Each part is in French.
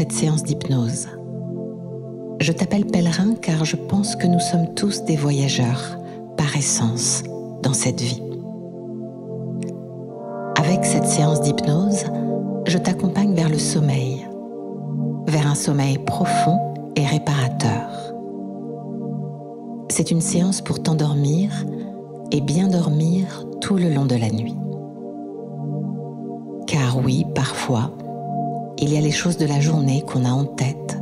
cette séance d'hypnose. Je t'appelle pèlerin car je pense que nous sommes tous des voyageurs, par essence, dans cette vie. Avec cette séance d'hypnose, je t'accompagne vers le sommeil, vers un sommeil profond et réparateur. C'est une séance pour t'endormir et bien dormir tout le long de la nuit. Car oui, parfois, il y a les choses de la journée qu'on a en tête.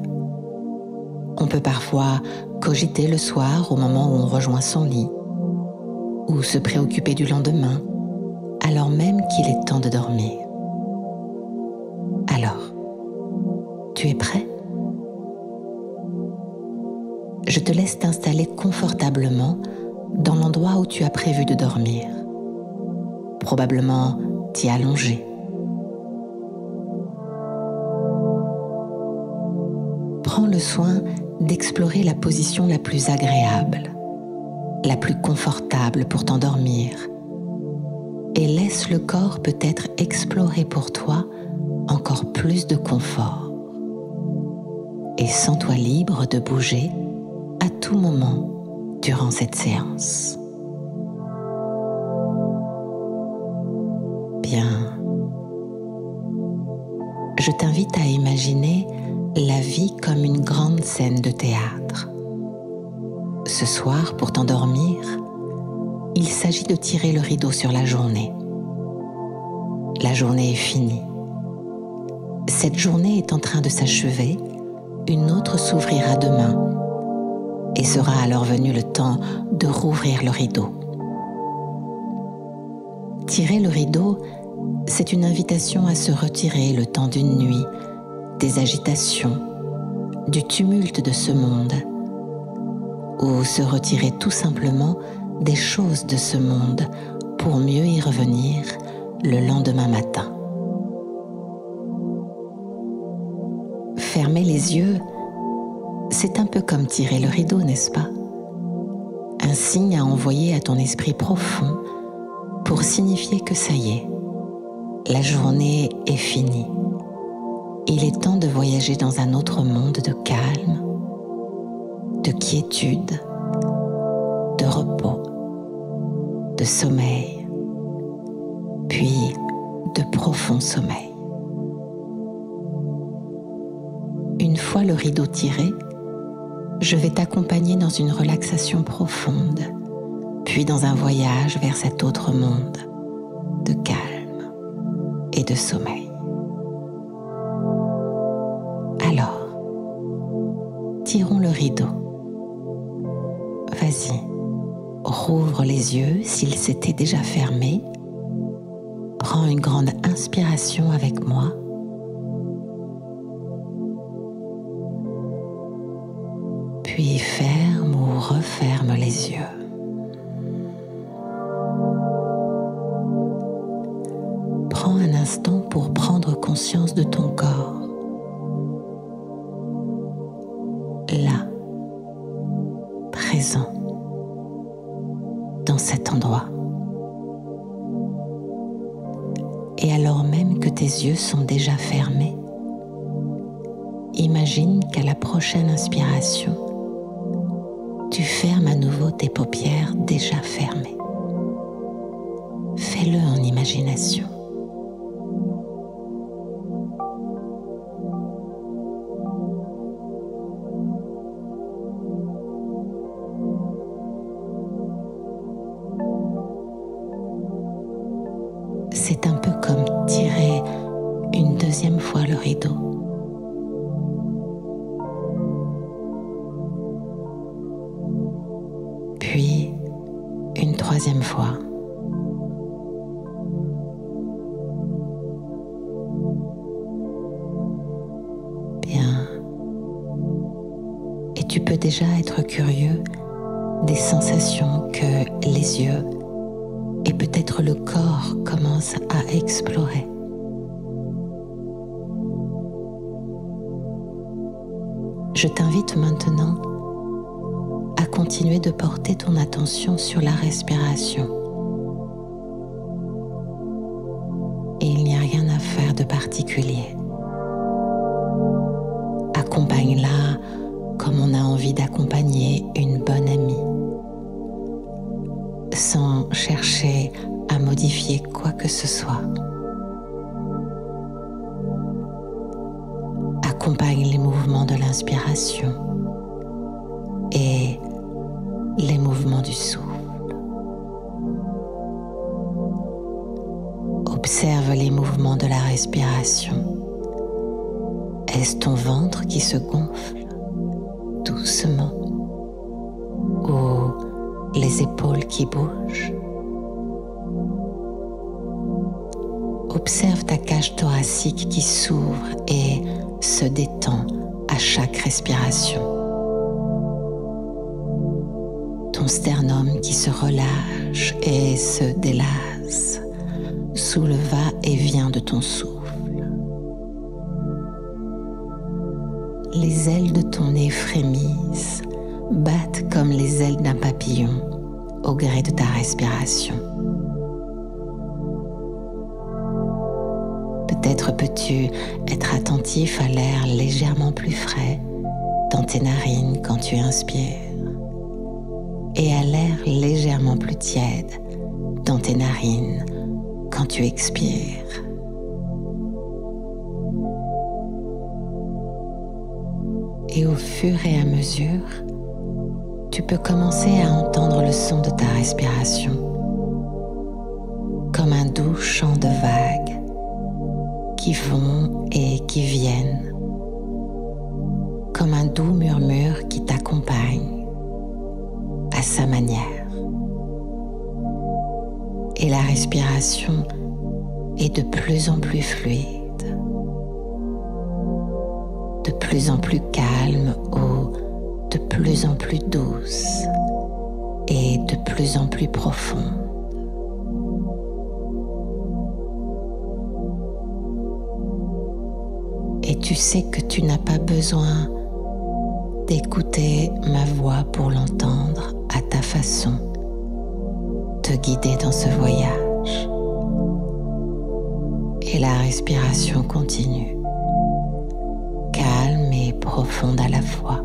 On peut parfois cogiter le soir au moment où on rejoint son lit, ou se préoccuper du lendemain, alors même qu'il est temps de dormir. Alors, tu es prêt ? Je te laisse t'installer confortablement dans l'endroit où tu as prévu de dormir. Probablement t'y allonger. Prends le soin d'explorer la position la plus agréable, la plus confortable pour t'endormir, et laisse le corps peut-être explorer pour toi encore plus de confort. Et sens-toi libre de bouger à tout moment durant cette séance. Bien. Je t'invite à imaginer la vie comme une grande scène de théâtre. Ce soir, pour t'endormir, il s'agit de tirer le rideau sur la journée. La journée est finie. Cette journée est en train de s'achever, une autre s'ouvrira demain et sera alors venu le temps de rouvrir le rideau. Tirer le rideau, c'est une invitation à se retirer le temps d'une nuit, des agitations, du tumulte de ce monde, ou se retirer tout simplement des choses de ce monde pour mieux y revenir le lendemain matin. Fermer les yeux, c'est un peu comme tirer le rideau, n'est-ce pas ? Un signe à envoyer à ton esprit profond pour signifier que ça y est, la journée est finie. Il est temps de voyager dans un autre monde de calme, de quiétude, de repos, de sommeil, puis de profond sommeil. Une fois le rideau tiré, je vais t'accompagner dans une relaxation profonde, puis dans un voyage vers cet autre monde de calme et de sommeil. Alors, tirons le rideau. Vas-y, rouvre les yeux s'ils s'étaient déjà fermés. Prends une grande inspiration avec moi. Puis ferme ou referme les yeux. Prends un instant pour prendre conscience de ton corps. Là, présent, dans cet endroit. Et alors même que tes yeux sont déjà fermés, imagine qu'à la prochaine inspiration, tu fermes à nouveau tes paupières déjà fermées. Fais-le en imagination. C'est un peu comme tirer une deuxième fois le rideau. Puis une troisième fois. Bien. Et tu peux déjà être curieux des sensations que les yeux et peut-être le corps commencent à explorer. Je t'invite maintenant à continuer de porter ton attention sur la respiration. Et il n'y a rien à faire de particulier. Accompagne-la comme on a envie d'accompagner une bonne amie, sans chercher à modifier quoi que ce soit. Accompagne les mouvements de l'inspiration et les mouvements du souffle. Observe les mouvements de la respiration. Est-ce ton ventre qui se gonfle doucement ou les épaules qui bougent? Observe ta cage thoracique qui s'ouvre et se détend à chaque respiration. Ton sternum qui se relâche et se délasse sous le va-et-vient de ton souffle. Les ailes de ton nez frémissent, battent comme les ailes d'un papillon au gré de ta respiration. Peut-être peux-tu être attentif à l'air légèrement plus frais dans tes narines quand tu inspires et à l'air légèrement plus tiède dans tes narines quand tu expires. Et au fur et à mesure, tu peux commencer à entendre le son de ta respiration, comme un doux chant de vagues qui vont et qui viennent, comme un doux murmure qui t'accompagne à sa manière. Et la respiration est de plus en plus fluide, de plus en plus calme ou de plus en plus douce et de plus en plus profonde. Et tu sais que tu n'as pas besoin d'écouter ma voix pour l'entendre à ta façon, te guider dans ce voyage. Et la respiration continue, calme et profonde à la fois.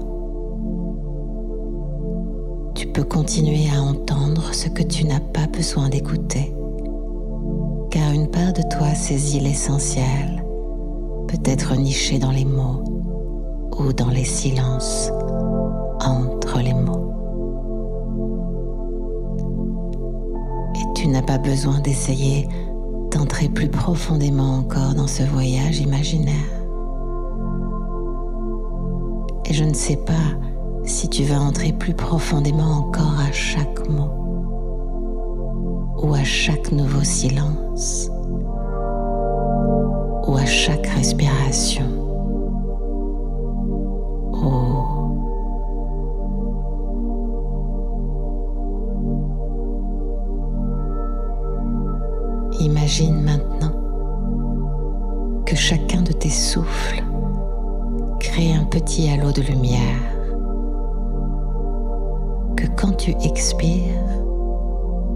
Tu peux continuer à entendre ce que tu n'as pas besoin d'écouter, car une part de toi saisit l'essentiel, peut-être niché dans les mots ou dans les silences entre les mots. Et tu n'as pas besoin d'essayer d'entrer plus profondément encore dans ce voyage imaginaire. Et je ne sais pas si tu vas entrer plus profondément encore à chaque mot ou à chaque nouveau silence ou à chaque respiration. Oh. Imagine maintenant que chacun de tes souffles crée un petit halo de lumière, que quand tu expires,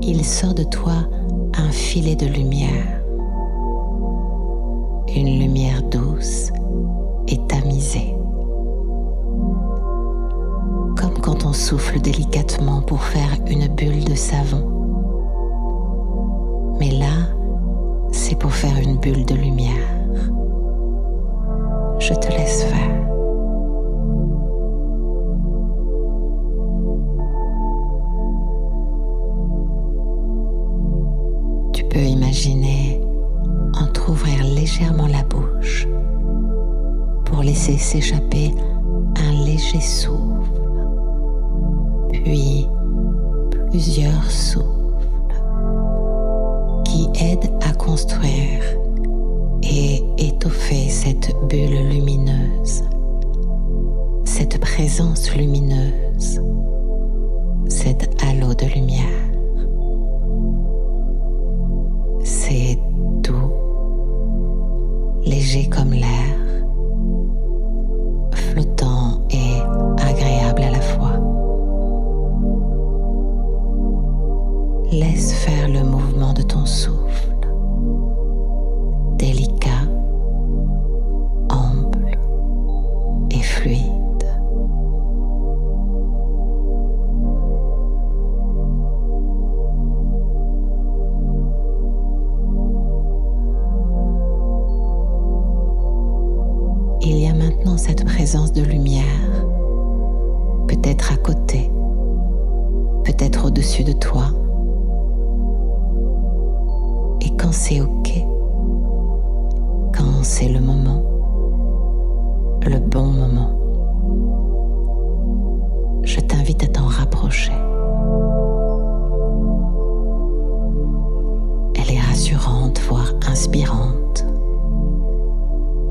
il sort de toi un filet de lumière, une lumière douce et tamisée. Comme quand on souffle délicatement pour faire une bulle de savon. Mais là, c'est pour faire une bulle de lumière. Je te laisse faire. Tu peux imaginer entrouvrir légèrement la bouche pour laisser s'échapper un léger souffle, puis plusieurs souffles qui aident à construire et étoffer cette bulle lumineuse, cette présence lumineuse, cet halo de lumière. C'est doux, léger comme l'air, flottant et agréable à la fois. Laisse faire le mouvement de ton souffle, délicat, ample et fluide. fluide. Il y a maintenant cette présence de lumière, peut-être à côté, peut-être au-dessus de toi. Et quand c'est OK, quand c'est le moment, le bon moment, je t'invite à t'en rapprocher. Elle est rassurante, voire inspirante.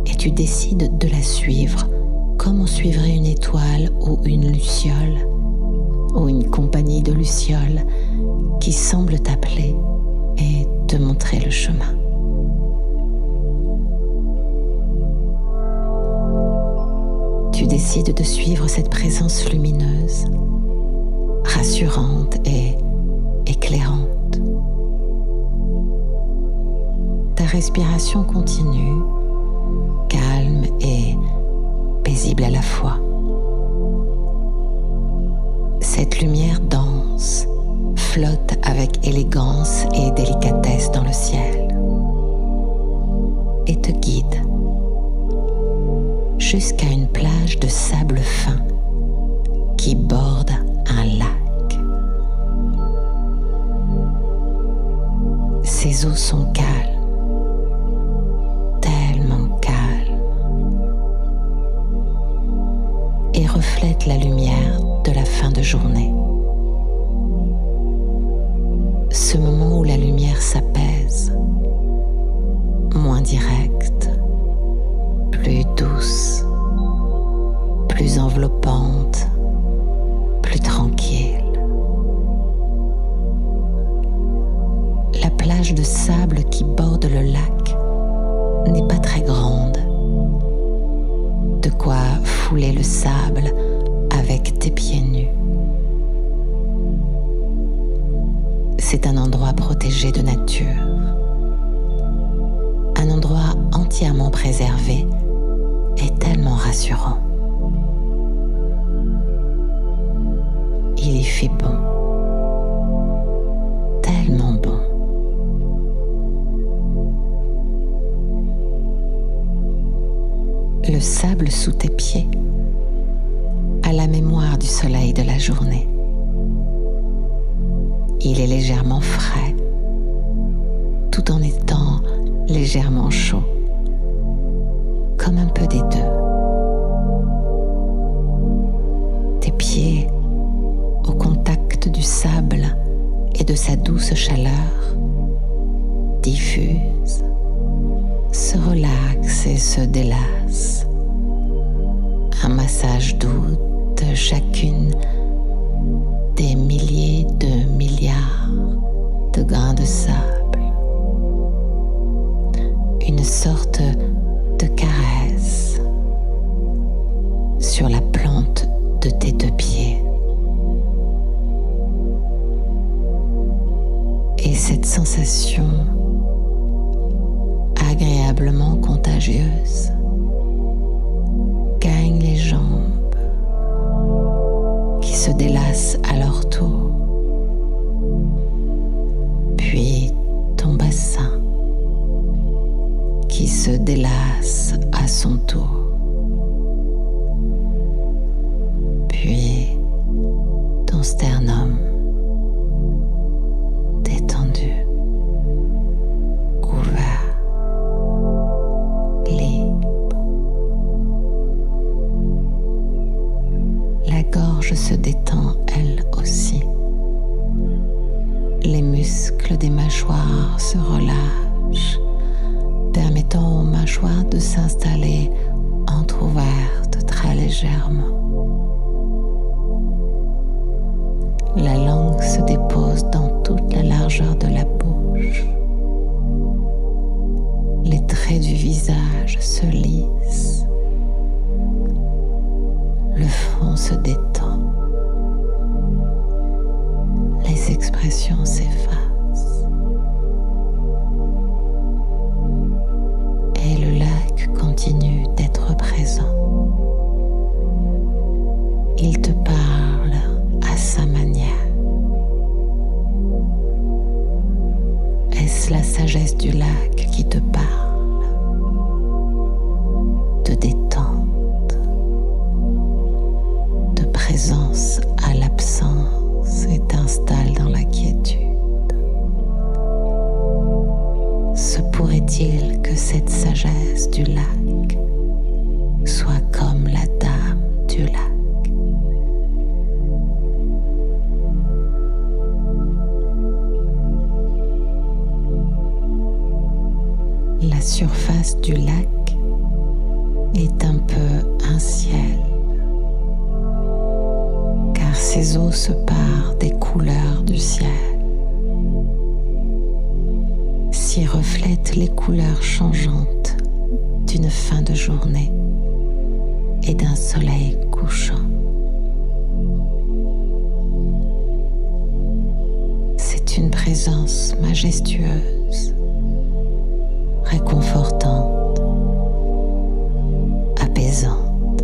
Et tu décides de la suivre comme on suivrait une étoile ou une luciole, ou une compagnie de lucioles qui semble t'appeler et te montrer le chemin. Tu décides de suivre cette présence lumineuse, rassurante et éclairante. Ta respiration continue, calme et paisible à la fois. Cette lumière danse, flotte avec élégance et délicatesse dans le ciel et te guide jusqu'à une plage de sable fin qui borde un lac. Ses eaux sont calmes, tellement calmes, et reflètent la lumière de la fin de journée. Ce moment où la lumière s'apaise, moins directe, plus douce, plus enveloppante, plus tranquille. La plage de sable qui borde le lac n'est pas très grande. De quoi fouler le sable avec tes pieds nus. C'est un endroit protégé de nature, un endroit entièrement préservé et tellement rassurant. Il y fait bon, tellement bon. Le sable sous tes pieds a la mémoire du soleil de la journée. Il est légèrement frais, tout en étant légèrement chaud, comme un peu des deux. Tes pieds, au contact du sable et de sa douce chaleur, diffusent, se relaxent et se délassent. Un massage doux de chacune des milliers de milliards de grains de sable. Une sorte de caresse sur la plante de tes deux pieds. Et cette sensation agréablement contagieuse gagne les jambes qui se délassent à leur tour, puis ton bassin qui se délasse à son tour, puis ton sternum détendu, ouvert, libre. La gorge se détend elle aussi. Les muscles des mâchoires se relâchent, permettant aux mâchoires de s'installer entrouvertes très légèrement. La langue se dépose dans toute la largeur de la bouche. Les traits du visage se lissent. Le front se détend. Les expressions s'effacent. Et le lac continue d'être présent. qu'il te parle à sa manière. Est-ce la sagesse du lac qui te parle de détente, de présence à l'absence et t'installe dans la quiétude? Se pourrait-il que cette sagesse du lac soit comme la dame du lac? La surface du lac est un peu un ciel, car ses eaux se parent des couleurs du ciel, s'y reflètent les couleurs changeantes d'une fin de journée et d'un soleil couchant. C'est une présence majestueuse, réconfortante, apaisante.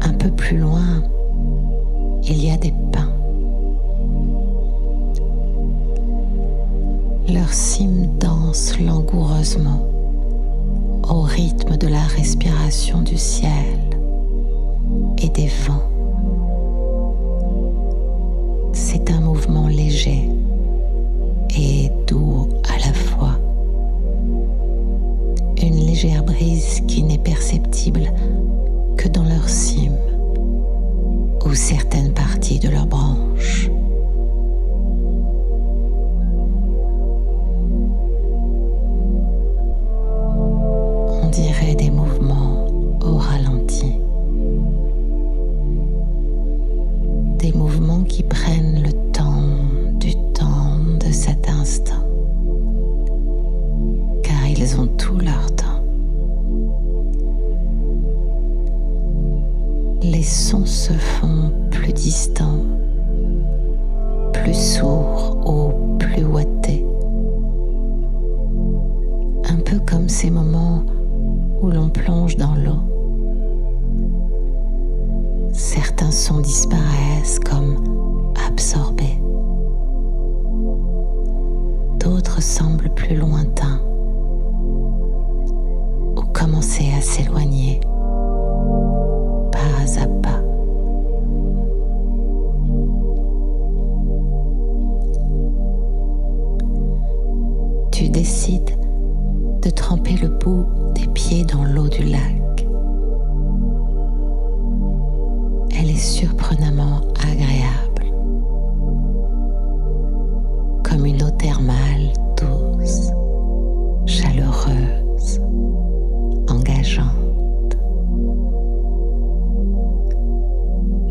Un peu plus loin, il y a des pins. Leurs cimes dansent langoureusement au rythme de la respiration du ciel et des vents. C'est un mouvement léger et doux à la fois. Une légère brise qui n'est perceptible que dans leurs cimes ou certaines parties de leurs branches. On dirait des mouvements au ralenti. Des mouvements qui prennent le temps de cet instant, car ils ont tout leur temps. Les sons se font plus distants, plus sourds ou plus ouatés, un peu comme ces moments où l'on plonge dans l'eau. Certains sons disparaissent comme absorbés. D'autres semblent plus lointains ou commencer à s'éloigner pas à pas. Tu décides de tremper le bout des pieds dans l'eau du lac. Elle est surprenamment agréable, comme une eau thermale douce, chaleureuse, engageante.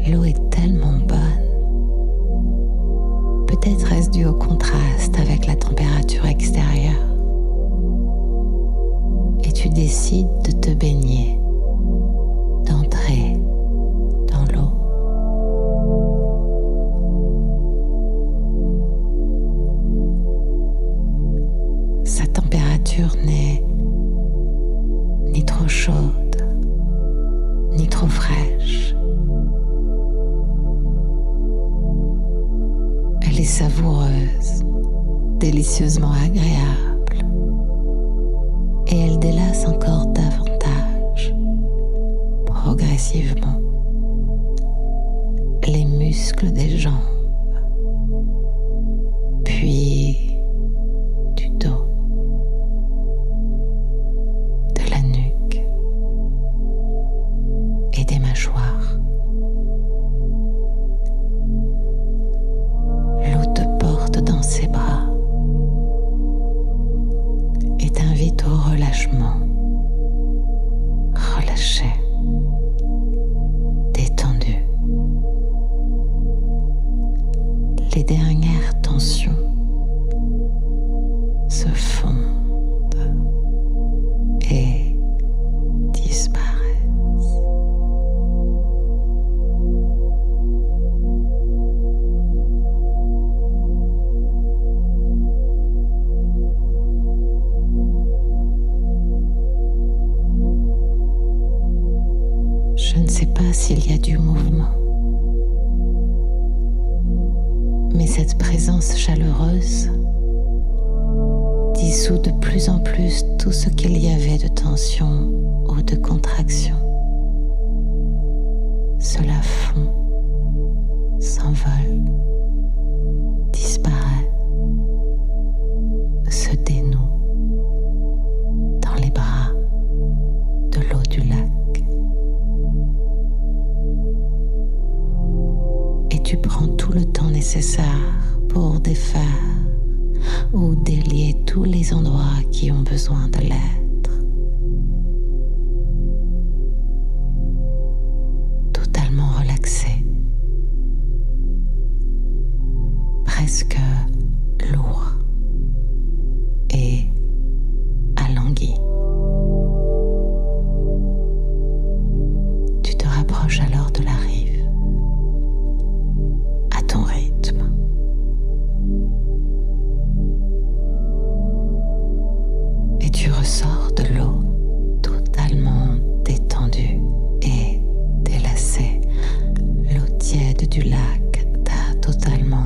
L'eau est tellement bonne. Peut-être est-ce dû au contraste avec la température extérieure. Et tu décides de te baigner, d'entrer dans l'eau. Sa température n'est ni trop chaude, ni trop fraîche. Elle est savoureuse, délicieusement agréable, et elle délasse encore davantage, progressivement, les muscles des jambes, puis du dos, de la nuque et des mâchoires. L'eau te porte dans ses bras et t'invite au relâchement. Relâché, détendu. Les dernières tensions se fondent et disparaissent. Je ne sais pas s'il y a du mouvement, mais cette présence chaleureuse dissout de plus en plus tout ce qu'il y avait de tension ou de contraction. Cela fond, s'envole, disparaît, se dénoue dans les bras de l'eau du lac. Et tu prends tout le temps nécessaire pour défaire ou délier tous les endroits qui ont besoin de l'être. Totalement relaxé, presque lourd et alangui. Tu te rapproches alors de la rive, à ton rythme. Et tu ressors de l'eau totalement détendue et délassée. L'eau tiède du lac t'a totalement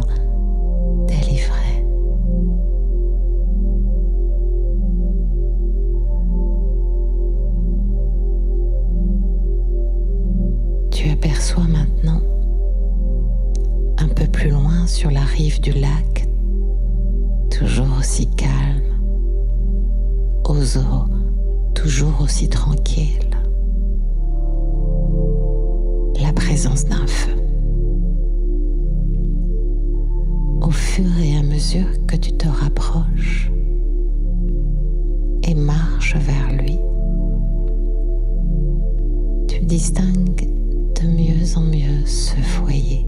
délivré. Tu aperçois maintenant, un peu plus loin sur la rive du lac, toujours aussi calme, aux eaux toujours aussi tranquilles, la présence d'un feu. Au fur et à mesure que tu te rapproches et marches vers lui, tu distingues de mieux en mieux ce foyer.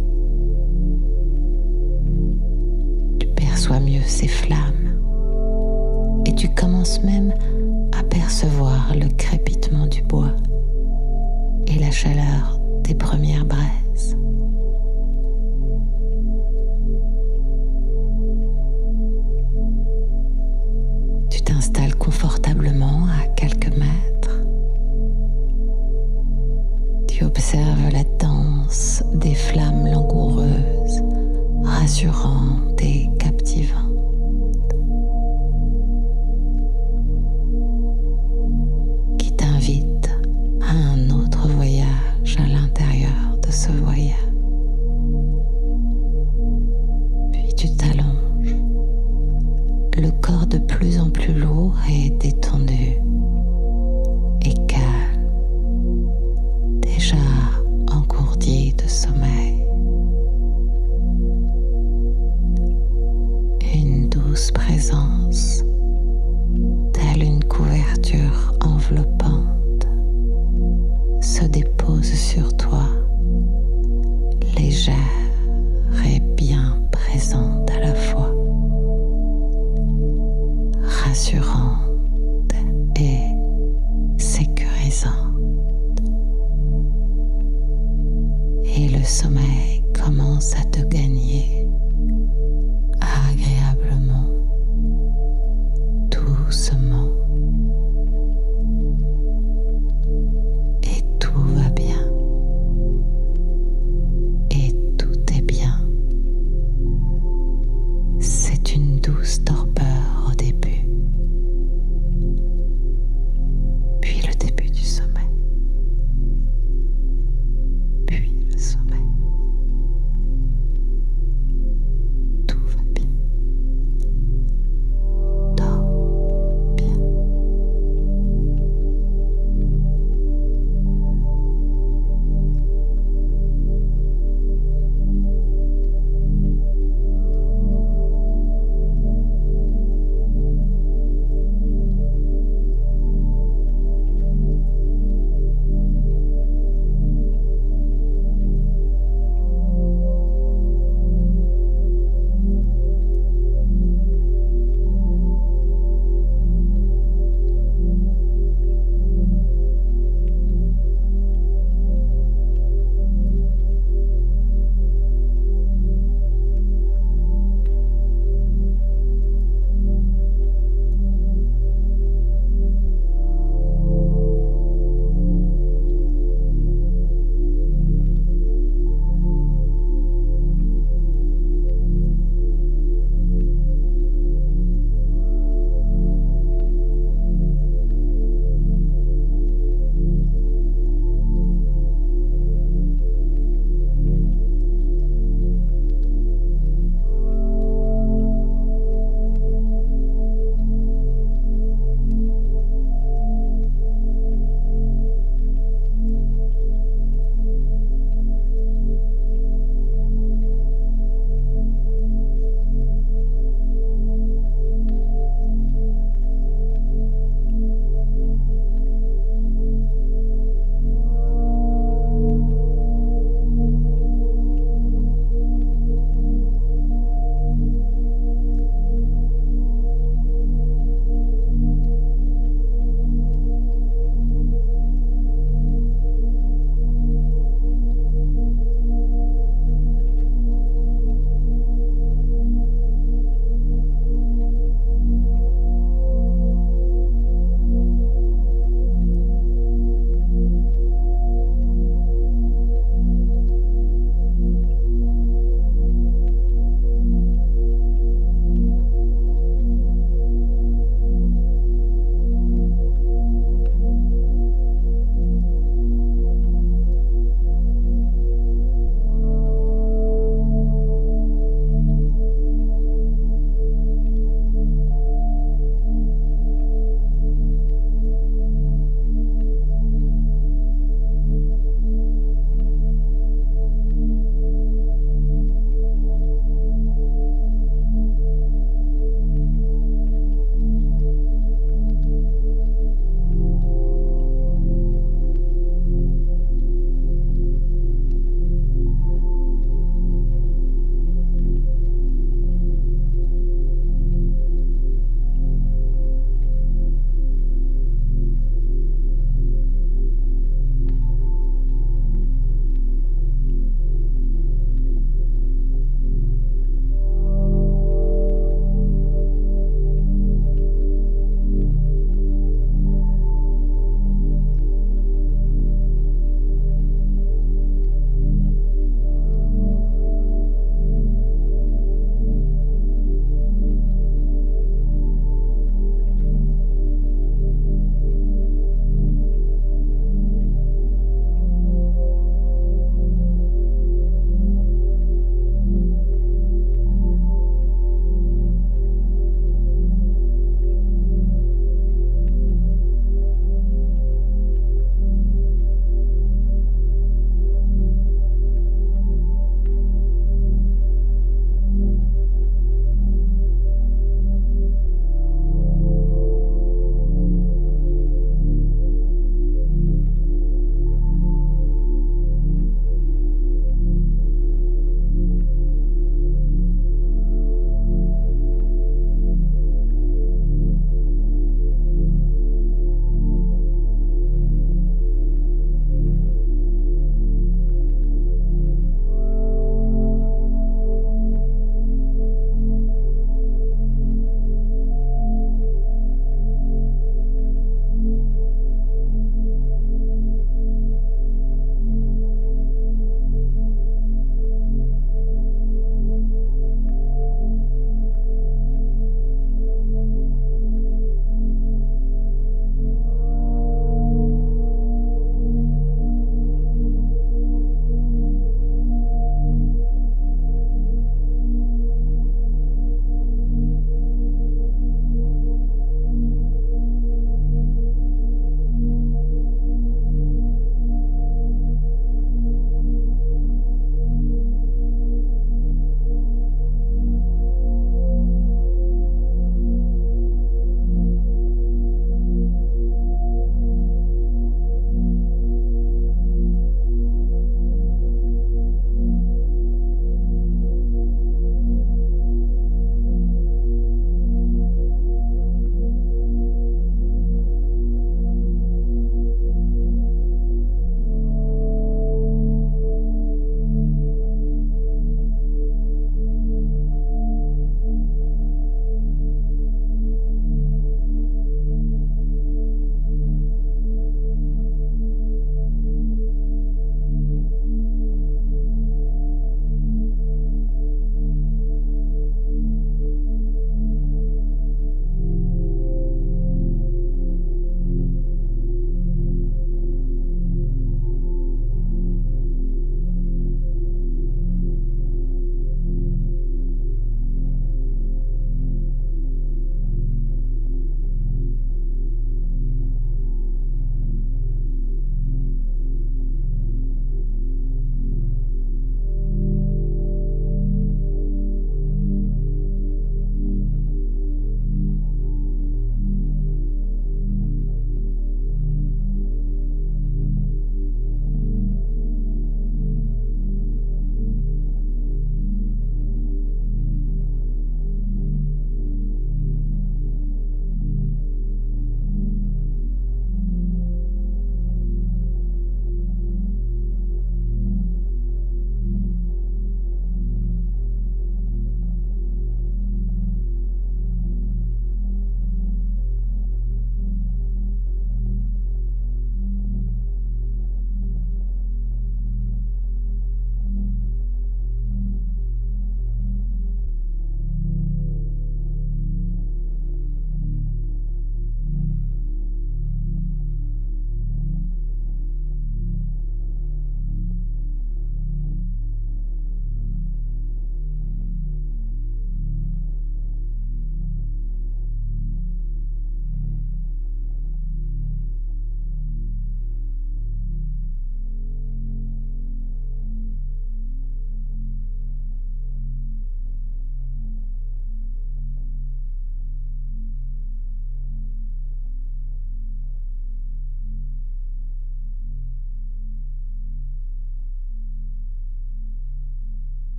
Tu perçois mieux ses flammes et tu commences même à percevoir le crépitement du bois et la chaleur des premières braises. Tu t'installes confortablement à quelques mètres. Tu observes la danse des flammes langoureuses, rassurantes et captivantes. T'invite à un autre voyage à l'intérieur de ce voyage. Puis tu t'allonges, le corps de plus en plus lourd et détendu et calme, déjà engourdi de sommeil. Une douce présence, telle une couverture enveloppante, se dépose sur toi, légère et bien présente à la fois, rassurante et sécurisante. Et le sommeil commence à te gagner agréablement